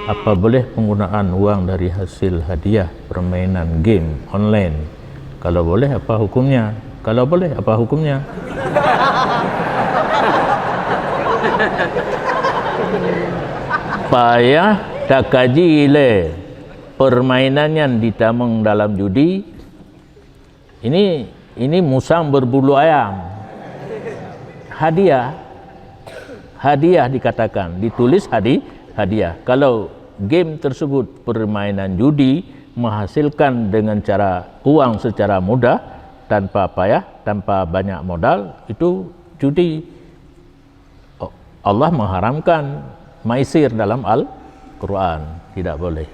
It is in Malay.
Apa boleh penggunaan uang dari hasil hadiah permainan game online? Kalau boleh, apa hukumnya? Kalau boleh, apa hukumnya? Payah tak kaji le permainan yang ditamung dalam judi. Ini musang berbulu ayam. Hadiah dikatakan, ditulis hadiah. Kalau game tersebut permainan judi menghasilkan dengan cara uang secara mudah, tanpa payah, tanpa banyak modal, itu judi. Allah mengharamkan maisir dalam Al-Quran, tidak boleh.